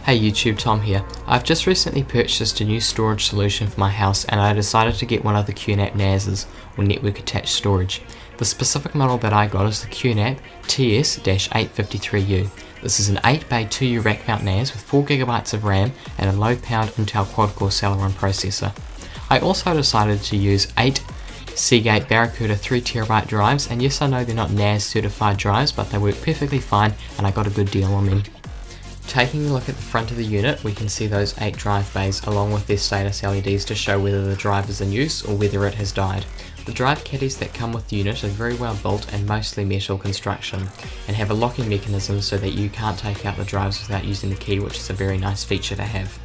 Hey YouTube, Tom here. I've just recently purchased a new storage solution for my house and I decided to get one of the QNAP NASs, or network attached storage. The specific model that I got is the QNAP TS-853U. This is an 8-bay 2U rack mount NAS with 4GB of RAM and a low-powered Intel quad-core Celeron processor. I also decided to use 8 Seagate Barracuda 3TB drives, and yes, I know they're not NAS certified drives, but they work perfectly fine and I got a good deal on them. Taking a look at the front of the unit, we can see those 8 drive bays along with their status LEDs to show whether the drive is in use or whether it has died. The drive caddies that come with the unit are very well built and mostly metal construction, and have a locking mechanism so that you can't take out the drives without using the key, which is a very nice feature to have.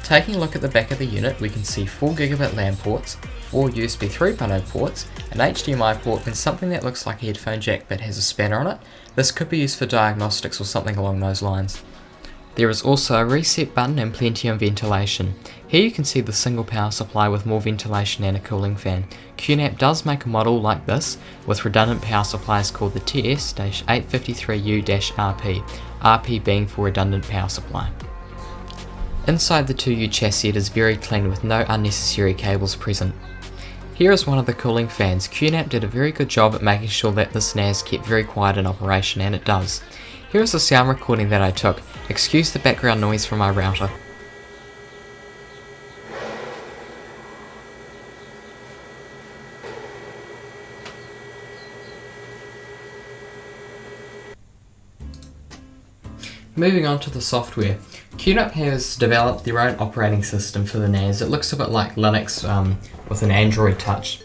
Taking a look at the back of the unit, we can see 4GB LAN ports, 4 USB 3.0 ports, an HDMI port and something that looks like a headphone jack but has a spanner on it. This could be used for diagnostics or something along those lines. There is also a reset button and plenty of ventilation. Here you can see the single power supply with more ventilation and a cooling fan. QNAP does make a model like this with redundant power supplies called the TS-853U-RP, RP being for redundant power supply. Inside the 2U chassis it is very clean with no unnecessary cables present. Here is one of the cooling fans. QNAP did a very good job at making sure that this NAS kept very quiet in operation, and it does. Here is a sound recording that I took. Excuse the background noise from my router. Moving on to the software. QNAP has developed their own operating system for the NAS. It looks a bit like Linux with an Android touch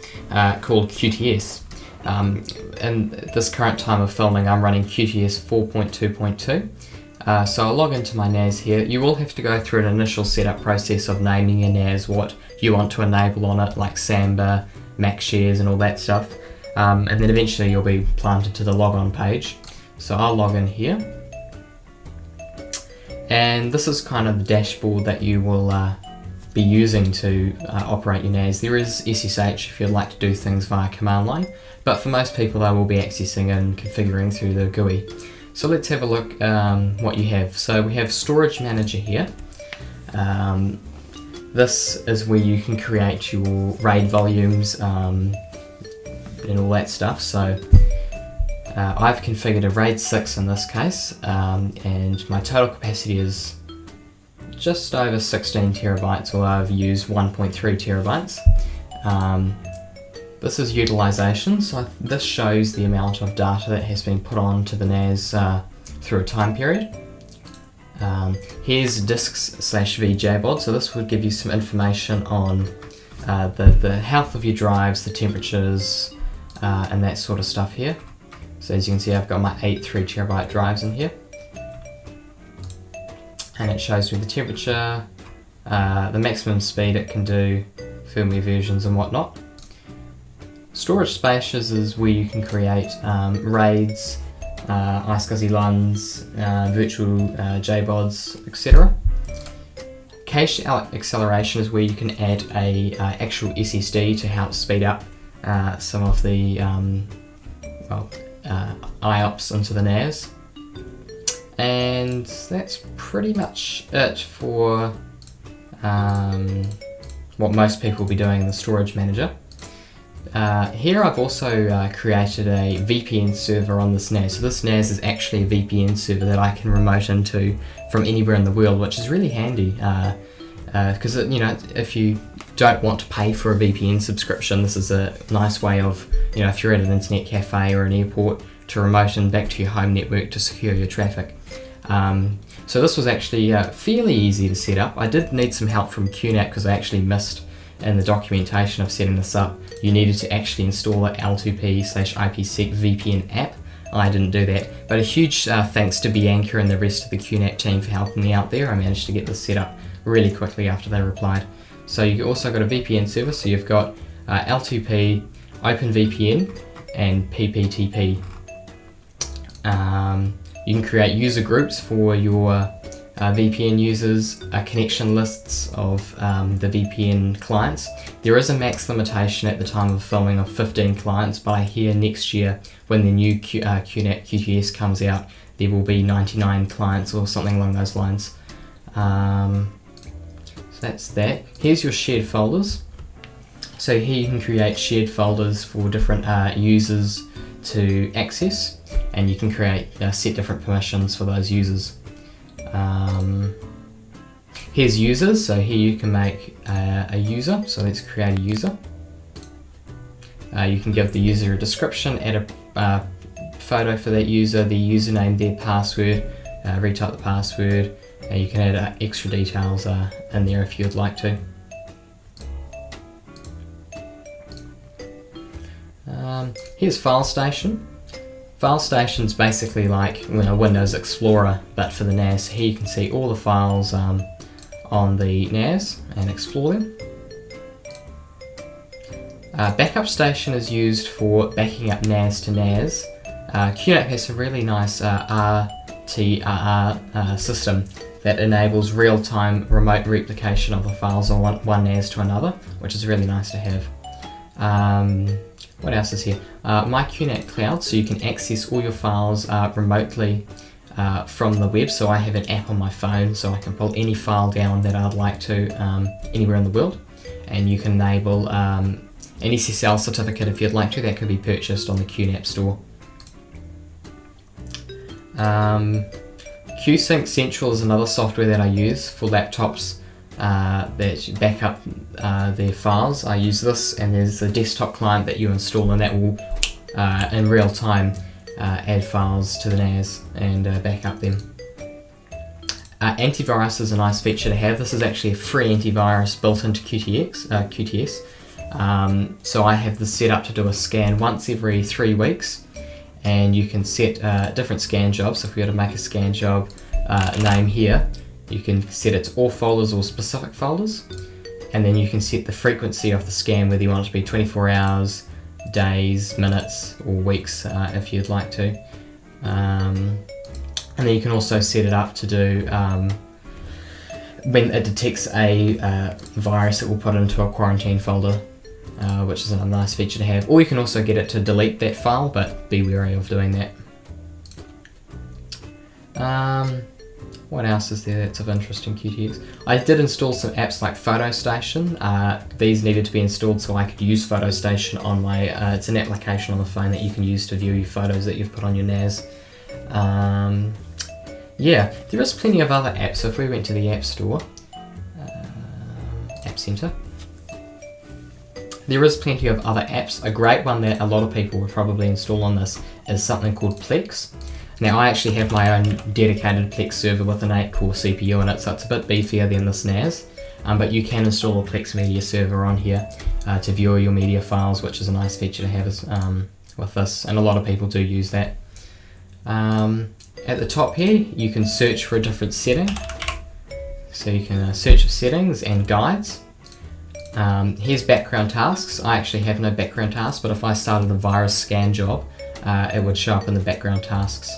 called QTS. In this current time of filming I'm running QTS 4.2.2. So I'll log into my NAS here. You will have to go through an initial setup process of naming your NAS, what you want to enable on it, like Samba, Mac shares and all that stuff. And then eventually you'll be planted to the logon page. So I'll log in here. And this is kind of the dashboard that you will be using to operate your NAS. There is SSH if you'd like to do things via command line, but for most people they will be accessing and configuring through the GUI. So let's have a look what you have. So we have Storage Manager here. This is where you can create your RAID volumes and all that stuff. So I've configured a RAID 6 in this case, and my total capacity is just over 16 terabytes, or I've used 1.3 terabytes. This is utilization, so this shows the amount of data that has been put onto the NAS through a time period. Here's disks/VJBOD, so this would give you some information on the health of your drives, the temperatures, and that sort of stuff here. So as you can see, I've got my 8 3TB drives in here. And it shows me the temperature, the maximum speed it can do, firmware versions and whatnot. Storage spaces is where you can create RAIDs, iSCSI LUNs, virtual JBODs, etc. Cache acceleration is where you can add a actual SSD to help speed up some of the IOPS into the NAS. And that's pretty much it for what most people will be doing in the Storage Manager. Here I've also created a VPN server on this NAS. So this NAS is actually a VPN server that I can remote into from anywhere in the world, which is really handy because if you don't want to pay for a VPN subscription, this is a nice way of, if you're at an internet cafe or an airport, to remote in back to your home network to secure your traffic. So this was actually fairly easy to set up. I did need some help from QNAP because I actually missed in the documentation of setting this up. You needed to actually install an L2P/IPsec VPN app. I didn't do that, but a huge thanks to Bianca and the rest of the QNAP team for helping me out there. I managed to get this set up really quickly after they replied. So you also got a VPN server, so you've got L2P, OpenVPN and PPTP. You can create user groups for your VPN users, connection lists of the VPN clients. There is a max limitation at the time of filming of 15 clients, but I hear next year when the new QNAP QTS comes out, there will be 99 clients or something along those lines. So that's that. Here's your shared folders. So here you can create shared folders for different users to access, and you can create set different permissions for those users. Here's users, so here you can make a user, so let's create a user. You can give the user a description, add a photo for that user, their username, their password, retype the password, and you can add extra details in there if you'd like to. Here's File Station. File Station is basically like Windows Explorer, but for the NAS. Here you can see all the files on the NAS and explore them. Backup Station is used for backing up NAS to NAS. QNAP has a really nice RTRR system that enables real-time remote replication of the files on one NAS to another, which is really nice to have. What else is here? My QNAP Cloud, so you can access all your files remotely from the web. So I have an app on my phone, so I can pull any file down that I'd like to anywhere in the world, and you can enable an SSL certificate if you'd like to. That could be purchased on the QNAP store. QSync Central is another software that I use for laptops that back up their files. I use this, and there's a desktop client that you install, and that will in real time add files to the NAS and back up them. Antivirus is a nice feature to have. This is actually a free antivirus built into QTS. So I have this set up to do a scan once every 3 weeks, and you can set different scan jobs. So if we were to make a scan job name here, you can set it to all folders or specific folders, and then you can set the frequency of the scan, whether you want it to be 24 hours, days, minutes, or weeks if you'd like to. And then you can also set it up to do when it detects a virus, it will put it into a quarantine folder, which is a nice feature to have. Or you can also get it to delete that file, but be wary of doing that. What else is there that's of interest in QTS? I did install some apps like Photo Station. These needed to be installed so I could use Photo Station on my, it's an application on the phone that you can use to view your photos that you've put on your NAS. Yeah, there is plenty of other apps. So if we went to the App Store, App Center, there is plenty of other apps. A great one that a lot of people would probably install on this is something called Plex. Now I actually have my own dedicated Plex server with an 8-core CPU in it, so it's a bit beefier than this NAS, but you can install a Plex media server on here to view your media files, which is a nice feature to have with this, and a lot of people do use that. At the top here, you can search for a different setting, so you can search for settings and guides. Here's background tasks. I actually have no background tasks, but if I started a virus scan job, it would show up in the background tasks.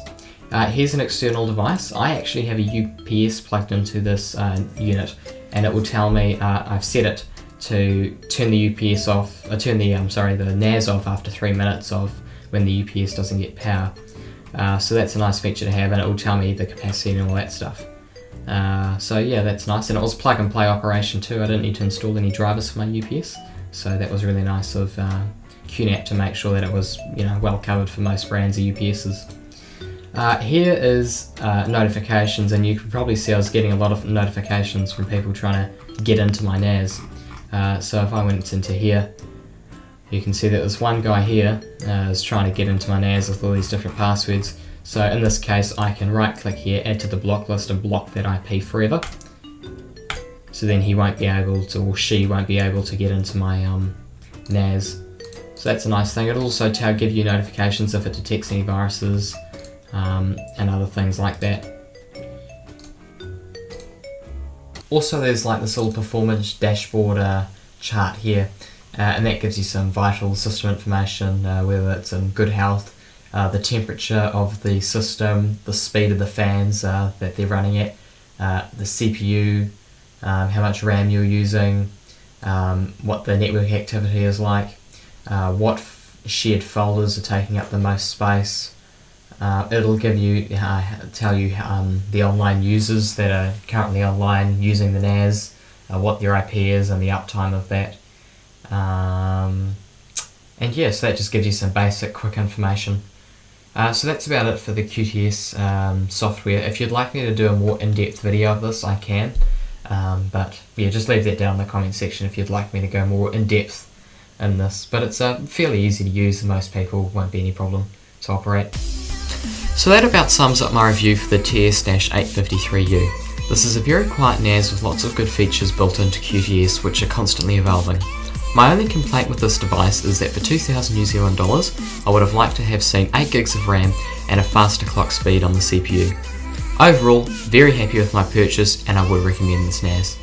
Here's an external device. I actually have a UPS plugged into this unit, and it will tell me I've set it to turn the UPS off, turn the NAS off after 3 minutes of when the UPS doesn't get power. So that's a nice feature to have, and it will tell me the capacity and all that stuff. So yeah, that's nice, and it was a plug and play operation too. I didn't need to install any drivers for my UPS, so that was really nice of QNAP to make sure that it was well covered for most brands of UPSs. Here is notifications, and you can probably see I was getting a lot of notifications from people trying to get into my NAS. So if I went into here, you can see that there's one guy here is trying to get into my NAS with all these different passwords. So in this case, I can right click here, add to the block list, and block that IP forever. So then he won't be able to, or she won't be able to get into my NAS. So that's a nice thing. It'll also give you notifications if it detects any viruses and other things like that. Also, there's like this little performance dashboard chart here, and that gives you some vital system information, whether it's in good health, the temperature of the system, the speed of the fans that they're running at, the CPU, how much RAM you're using, what the network activity is like, what shared folders are taking up the most space, It'll give you, tell you the online users that are currently online using the NAS, what their IP is and the uptime of that. And yeah, so that just gives you some basic quick information. So that's about it for the QTS software. If you'd like me to do a more in-depth video of this, I can. But yeah, just leave that down in the comment section if you'd like me to go more in-depth in this. But it's fairly easy to use, and most people won't be any problem to operate. So that about sums up my review for the TS-853U. This is a very quiet NAS with lots of good features built into QTS which are constantly evolving. My only complaint with this device is that for 2,000 New Zealand dollars, I would have liked to have seen 8 gigs of RAM and a faster clock speed on the CPU. Overall, very happy with my purchase, and I would recommend this NAS.